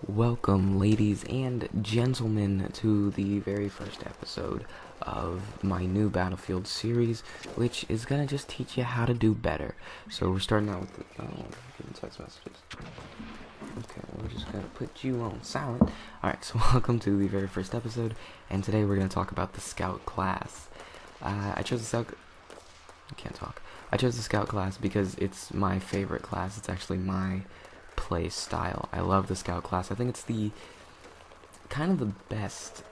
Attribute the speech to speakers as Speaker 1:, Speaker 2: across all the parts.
Speaker 1: Welcome, ladies and gentlemen, to the very first episode of my new Battlefield series, which is gonna just teach you how to do better. So we're starting out with getting text messages. Okay, we're just gonna put you on silent. Alright, so welcome to the very first episode, and today we're gonna talk about the Scout class. I chose the Scout... I can't talk. I chose the Scout class because it's my favorite class. It's actually my play style. I love the Scout class. I think it's the kind of the best,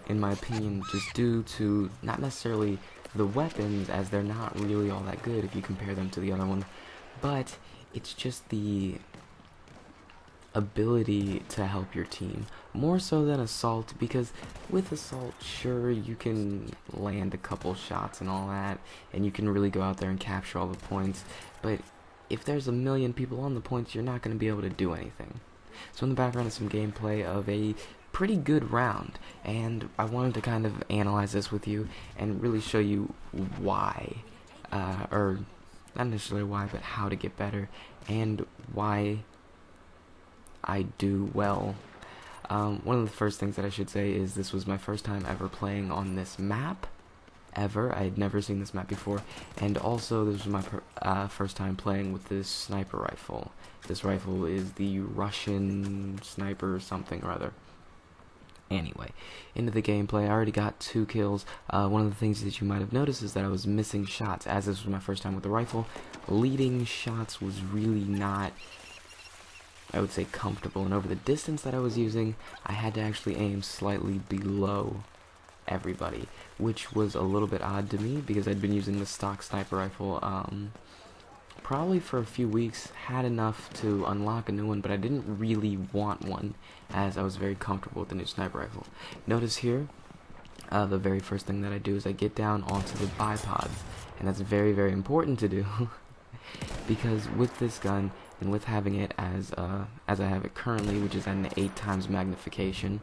Speaker 1: in my opinion, just due to not necessarily the weapons, as they're not really all that good if you compare them to the other one, but it's just the ability to help your team more so than Assault, because with Assault, sure, you can land a couple shots and all that, and you can really go out there and capture all the points, but if there's a million people on the points, you're not going to be able to do anything. So in the background is some gameplay of a pretty good round, and I wanted to kind of analyze this with you and really show you why, or not necessarily why, but how to get better, and why I do well. One of the first things that I should say is this was my first time ever playing on this map. Ever. I had never seen this map before, and also this was my first time playing with this sniper rifle. This rifle is the Russian sniper something or other. Anyway, into the gameplay. I already got 2 kills. One of the things that you might have noticed is that I was missing shots, as this was my first time with the rifle. Leading shots was really not, I would say, comfortable, and over the distance that I was using, I had to actually aim slightly below everybody, which was a little bit odd to me because I'd been using the stock sniper rifle probably for a few weeks, had enough to unlock a new one, but I didn't really want one as I was very comfortable with the new sniper rifle. Notice here, the very first thing that I do is I get down onto the bipods, and that's very, very important to do because with this gun and with having it as I have it currently, which is at an 8 times magnification,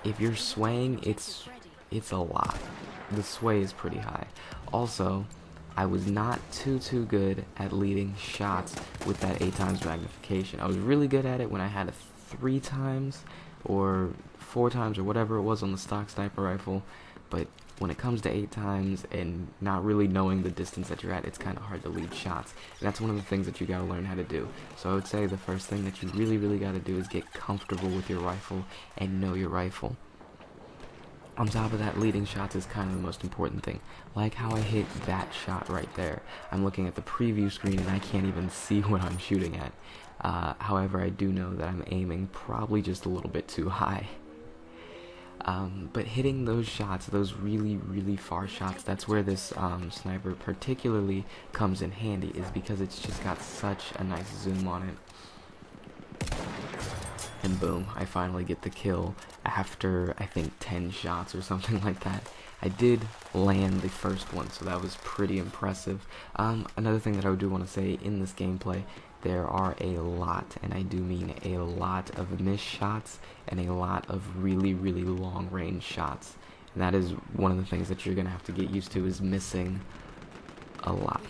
Speaker 1: if you're swaying, it's a lot. The sway is pretty high. Also, I was not too good at leading shots with that 8 times magnification. I was really good at it when I had a 3 times or 4 times or whatever it was on the stock sniper rifle, but when it comes to 8 times and not really knowing the distance that you're at, it's kind of hard to lead shots. And that's one of the things that you gotta learn how to do. So I would say the first thing that you really gotta do is get comfortable with your rifle and know your rifle. On top of that, leading shots is kind of the most important thing. Like how I hit that shot right there. I'm looking at the preview screen and I can't even see what I'm shooting at. However, I do know that I'm aiming probably just a little bit too high. But hitting those shots, those really far shots, that's where this sniper particularly comes in handy, is because it's just got such a nice zoom on it. And boom, I finally get the kill after, I think, 10 shots or something like that. I did land the first one, so that was pretty impressive. Another thing that I do want to say in this gameplay, there are a lot, and I do mean a lot, of missed shots and a lot of really long range shots. And that is one of the things that you're going to have to get used to, is missing a lot.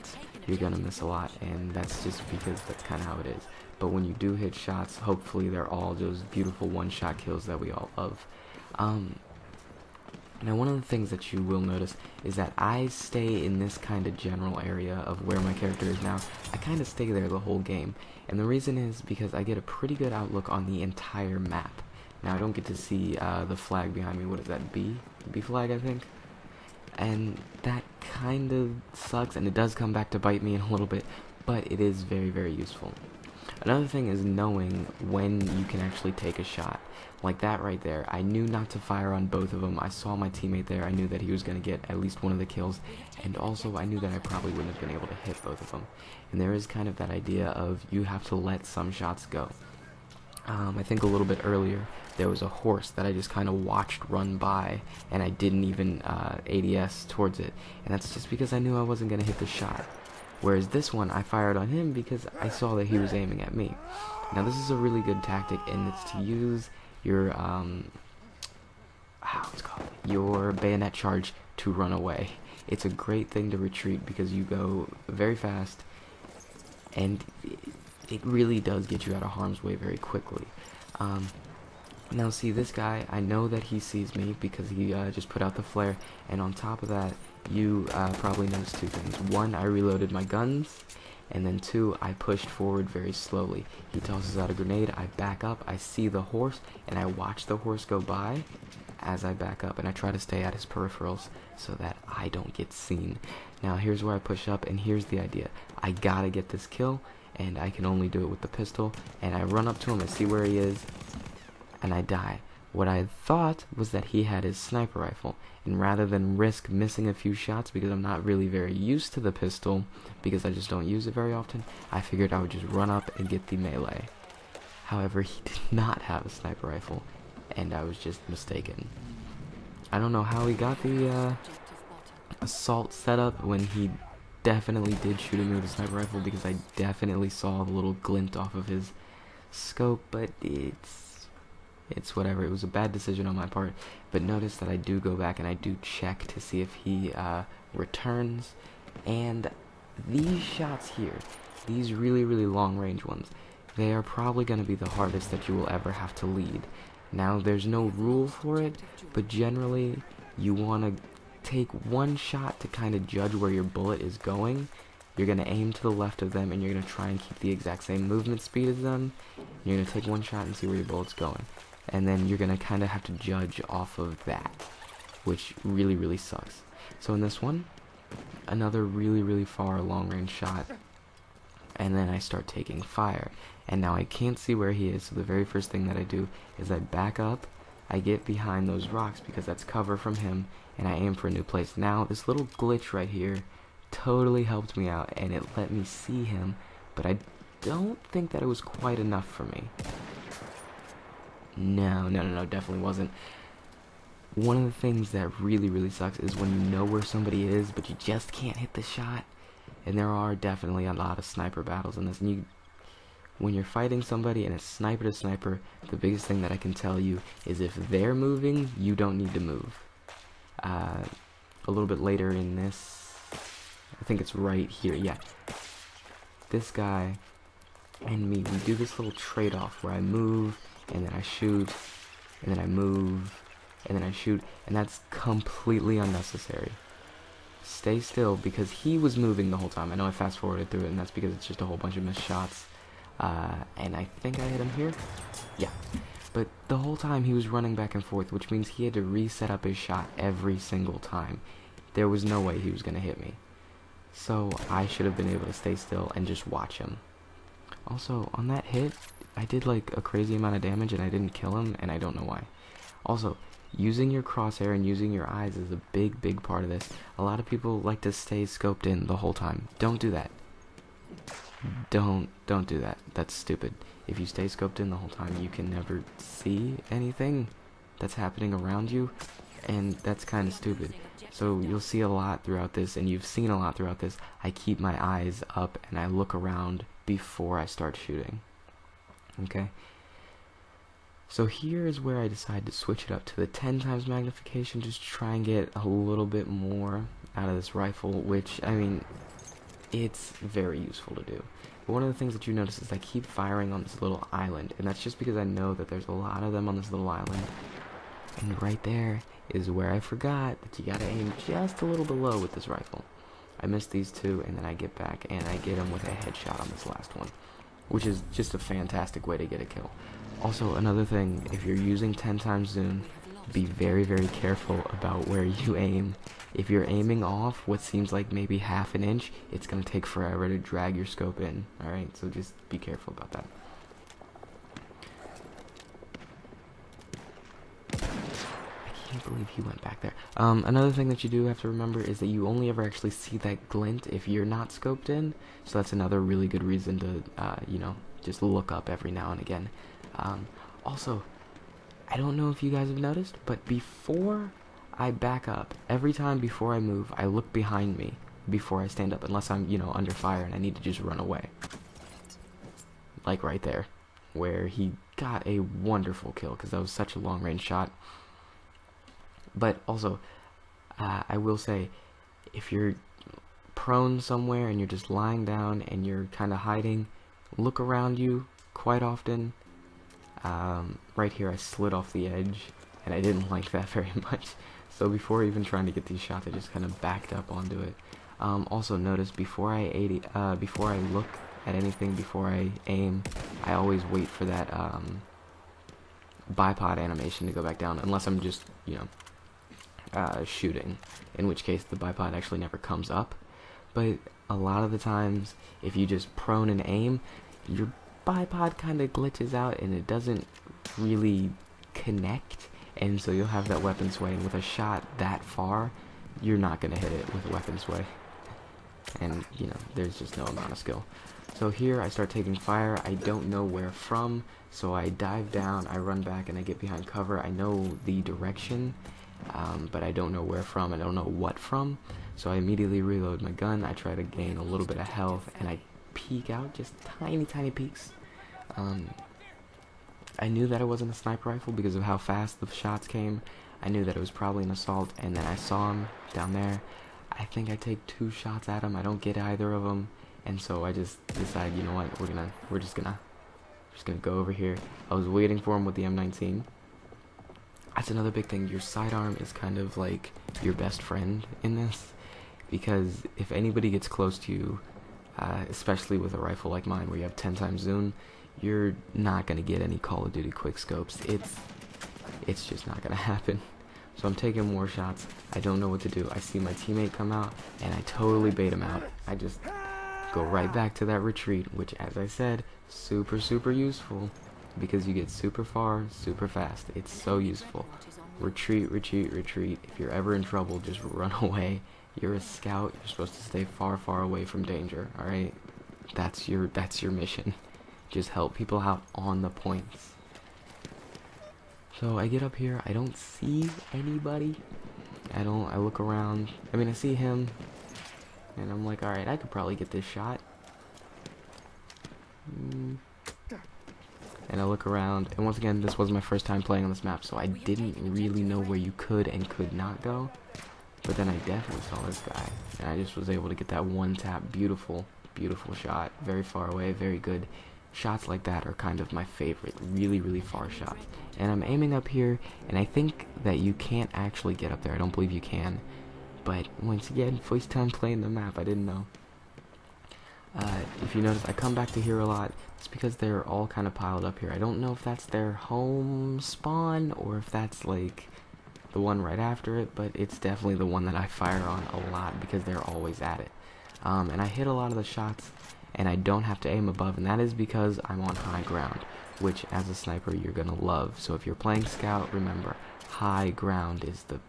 Speaker 1: You're going to miss a lot, and that's just because that's kind of how it is. But when you do hit shots, hopefully they're all those beautiful one-shot kills that we all love. Now, one of the things that you will notice is that I stay in this kind of general area of where my character is now. I kind of stay there the whole game, and the reason is because I get a pretty good outlook on the entire map. Now, I don't get to see the flag behind me. What is that, B? B flag, I think? And that kind of sucks, and it does come back to bite me in a little bit, but it is very useful. Another thing is knowing when you can actually take a shot. Like that right there. I knew not to fire on both of them. I saw my teammate there. I knew that he was going to get at least one of the kills. And also I knew that I probably wouldn't have been able to hit both of them. And there is kind of that idea of you have to let some shots go. I think a little bit earlier there was a horse that I just kind of watched run by, and I didn't even ADS towards it. And that's just because I knew I wasn't going to hit the shot. Whereas this one, I fired on him because I saw that he was aiming at me. Now, this is a really good tactic, and it's to use your, what's it called? Your bayonet charge to run away. It's a great thing to retreat because you go very fast, and it really does get you out of harm's way very quickly. Now see, this guy, I know that he sees me because he just put out the flare, and on top of that, you probably noticed two things. One, I reloaded my guns, and then two, I pushed forward very slowly. He tosses out a grenade, I back up, I see the horse, and I watch the horse go by as I back up, and I try to stay at his peripherals so that I don't get seen. Now here's where I push up, and here's the idea. I gotta get this kill, and I can only do it with the pistol, and I run up to him, I see where he is, and I die. What I thought was that he had his sniper rifle, and rather than risk missing a few shots because I'm not really very used to the pistol, because I just don't use it very often, I figured I would just run up and get the melee. However, he did not have a sniper rifle, and I was just mistaken. I don't know how he got the assault setup when he definitely did shoot at me with a sniper rifle, because I definitely saw the little glint off of his scope, but it's whatever. It was a bad decision on my part, but notice that I do go back and I do check to see if he returns, and these shots here, these really long range ones, they are probably going to be the hardest that you will ever have to lead. Now there's no rule for it, but generally you want to take one shot to kind of judge where your bullet is going. You're going to aim to the left of them, and you're going to try and keep the exact same movement speed as them. You're going to take one shot and see where your bullet's going. And then you're going to kind of have to judge off of that, which really sucks. So in this one, another really far long range shot, and then I start taking fire. And now I can't see where he is, so the very first thing that I do is I back up, I get behind those rocks because that's cover from him, and I aim for a new place. Now this little glitch right here totally helped me out, and it let me see him, but I don't think that it was quite enough for me. No, definitely wasn't. One of the things that really sucks is when you know where somebody is, but you just can't hit the shot. And there are definitely a lot of sniper battles in this. And when you're fighting somebody and it's sniper to sniper, the biggest thing that I can tell you is if they're moving, you don't need to move. A little bit later in this, I think it's right here, yeah. This guy and me, we do this little trade-off where I move, and then I shoot, and then I move, and then I shoot, and that's completely unnecessary. Stay still, because he was moving the whole time. I know I fast forwarded through it, and that's because it's just a whole bunch of missed shots. And I think I hit him here? Yeah. But the whole time he was running back and forth, which means he had to reset up his shot every single time. There was no way he was going to hit me. So I should have been able to stay still and just watch him. Also, on that hit, I did like a crazy amount of damage and I didn't kill him, and I don't know why. Also, using your crosshair and using your eyes is a big part of this. A lot of people like to stay scoped in the whole time. Don't do that. Don't do that. That's stupid. If you stay scoped in the whole time, you can never see anything that's happening around you, and that's kind of stupid. So you'll see a lot throughout this, and you've seen a lot throughout this. I keep my eyes up and I look around before I start shooting. Okay? So here is where I decide to switch it up to the 10 times magnification, just to try and get a little bit more out of this rifle, which, I mean, it's very useful to do. But one of the things that you notice is I keep firing on this little island, and that's just because I know that there's a lot of them on this little island. And right there is where I forgot that you gotta aim just a little below with this rifle. I missed these two, and then I get back, and I get him with a headshot on this last one, which is just a fantastic way to get a kill. Also, another thing, if you're using 10 times zoom, be very careful about where you aim. If you're aiming off what seems like maybe half an inch, it's going to take forever to drag your scope in. Alright, so just be careful about that. I can't believe he went back there. Another thing that you do have to remember is that you only ever actually see that glint if you're not scoped in. So that's another really good reason to, just look up every now and again. Also, I don't know if you guys have noticed, but before I back up, every time before I move, I look behind me before I stand up, unless I'm, under fire and I need to just run away. Like right there, where he got a wonderful kill, because that was such a long-range shot. But also, I will say, if you're prone somewhere and you're just lying down and you're kind of hiding, look around you quite often. Right here I slid off the edge, and I didn't like that very much. So before even trying to get these shots, I just kind of backed up onto it. Also notice before I look at anything, before I aim, I always wait for that bipod animation to go back down, unless I'm just, you know, shooting, in which case the bipod actually never comes up. But a lot of the times, if you just prone and aim, your bipod kind of glitches out and it doesn't really connect, and so you'll have that weapon sway, and with a shot that far, you're not going to hit it with weapon sway. And, you know, there's just no amount of skill. So here I start taking fire. I don't know where from, so I dive down, I run back, and I get behind cover. I know the direction, but I don't know where from, I don't know what from. So I immediately reload my gun, I try to gain a little bit of health, and I peek out, just tiny peeks. I knew that it wasn't a sniper rifle because of how fast the shots came. I knew that it was probably an assault, and then I saw him down there. I think I take 2 shots at him, I don't get either of them, and so I just decided, you know what, we're just gonna go over here. I was waiting for him with the M19. That's another big thing. Your sidearm is kind of like your best friend in this, because if anybody gets close to you, especially with a rifle like mine where you have 10 times zoom, you're not gonna get any Call of Duty quickscopes. It's just not gonna happen. So I'm taking more shots. I don't know what to do. I see my teammate come out, and I totally bait him out. I just go right back to that retreat, which, as I said, super useful, because you get super far, super fast. It's so useful. Retreat. If you're ever in trouble, just run away. You're a scout. You're supposed to stay far away from danger. All right, that's your mission. Just help people out on the points. So I get up here. I don't see anybody. I look around. I mean, I see him, and I'm like, all right, I could probably get this shot. And I look around, and once again, this was my first time playing on this map, so I didn't really know where you could and could not go. But then I definitely saw this guy, and I just was able to get that one tap. Beautiful shot. Very far away, very good. Shots like that are kind of my favorite, really far shots. And I'm aiming up here, and I think that you can't actually get up there. I don't believe you can. But once again, first time playing the map, I didn't know. If you notice, I come back to here a lot. It's because they're all kind of piled up here. I don't know if that's their home spawn, or if that's like the one right after it, but it's definitely the one that I fire on a lot because they're always at it. And I hit a lot of the shots, and I don't have to aim above, and that is because I'm on high ground, which as a sniper you're gonna love. So if you're playing scout, remember, high ground is the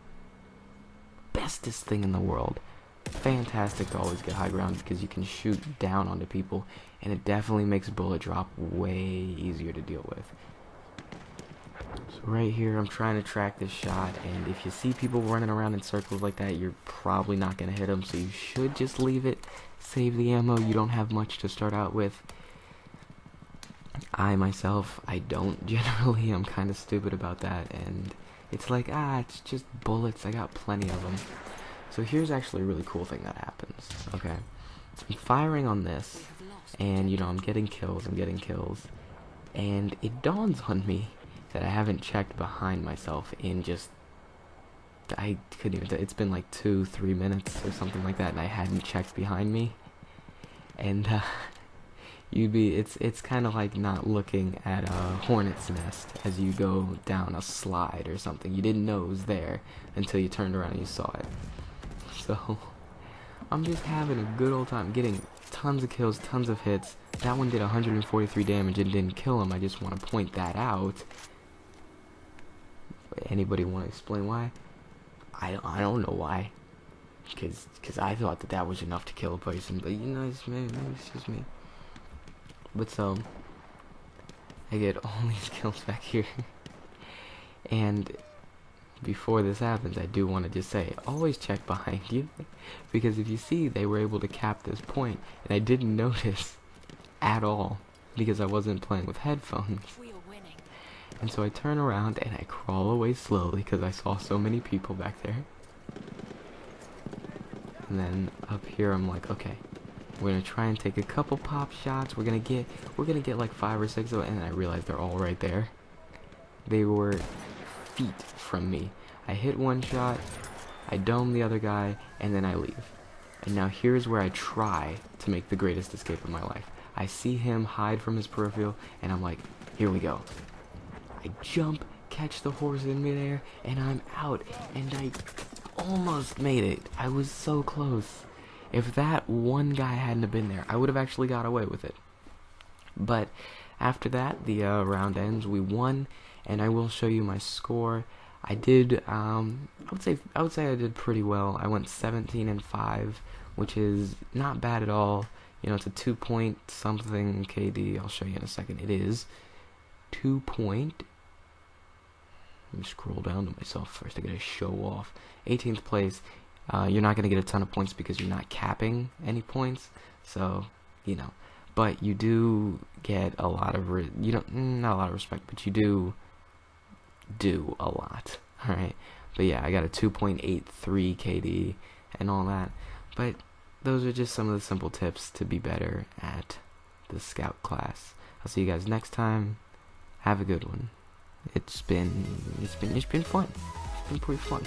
Speaker 1: bestest thing in the world. Fantastic to always get high ground because you can shoot down onto people, and it definitely makes bullet drop way easier to deal with. So right here I'm trying to track this shot, and if you see people running around in circles like that, you're probably not going to hit them, so you should just leave it, save the ammo. You don't have much to start out with. I myself, I don't generally. I'm kind of stupid about that, and it's like, it's just bullets, I got plenty of them. So here's actually a really cool thing that happens, okay? I'm firing on this, and you know, I'm getting kills, and it dawns on me that I haven't checked behind myself in just, I couldn't even, it's been like 2-3 minutes or something like that, and I hadn't checked behind me. And it's kind of like not looking at a hornet's nest as you go down a slide or something. You didn't know it was there until you turned around and you saw it. So I'm just having a good old time, getting tons of kills, tons of hits. That one did 143 damage and didn't kill him. I just want to point that out. Anybody want to explain why? I don't know why. Because I thought that was enough to kill a person, but you know, maybe it's just me. But so I get all these kills back here. And before this happens, I do want to just say, always check behind you, because if you see, they were able to cap this point, and I didn't notice at all because I wasn't playing with headphones. And so I turn around and I crawl away slowly because I saw so many people back there. And then up here I'm like, okay, We're gonna try and take a couple pop shots. We're gonna get like 5 or 6 of it, and then I realized they're all right there. They were feet from me. I hit one shot, I dome the other guy, and then I leave. And now here's where I try to make the greatest escape of my life. I see him hide from his peripheral, and I'm like, here we go. I jump, catch the horse in midair, and I'm out. And I almost made it. I was so close. If that one guy hadn't have been there, I would have actually got away with it. But after that, the round ends. We won, and I will show you my score. I did. I would say I did pretty well. I went 17-5, which is not bad at all. You know, it's a 2 point something KD. I'll show you in a second. It is 2 point. Let me scroll down to myself first. I gotta show off. 18th place. You're not gonna get a ton of points because you're not capping any points. So, you know, but you do get a lot of not a lot of respect, but you do a lot. All right. But yeah, I got a 2.83 KD and all that. But those are just some of the simple tips to be better at the scout class. I'll see you guys next time. Have a good one. It's been fun. It's been pretty fun.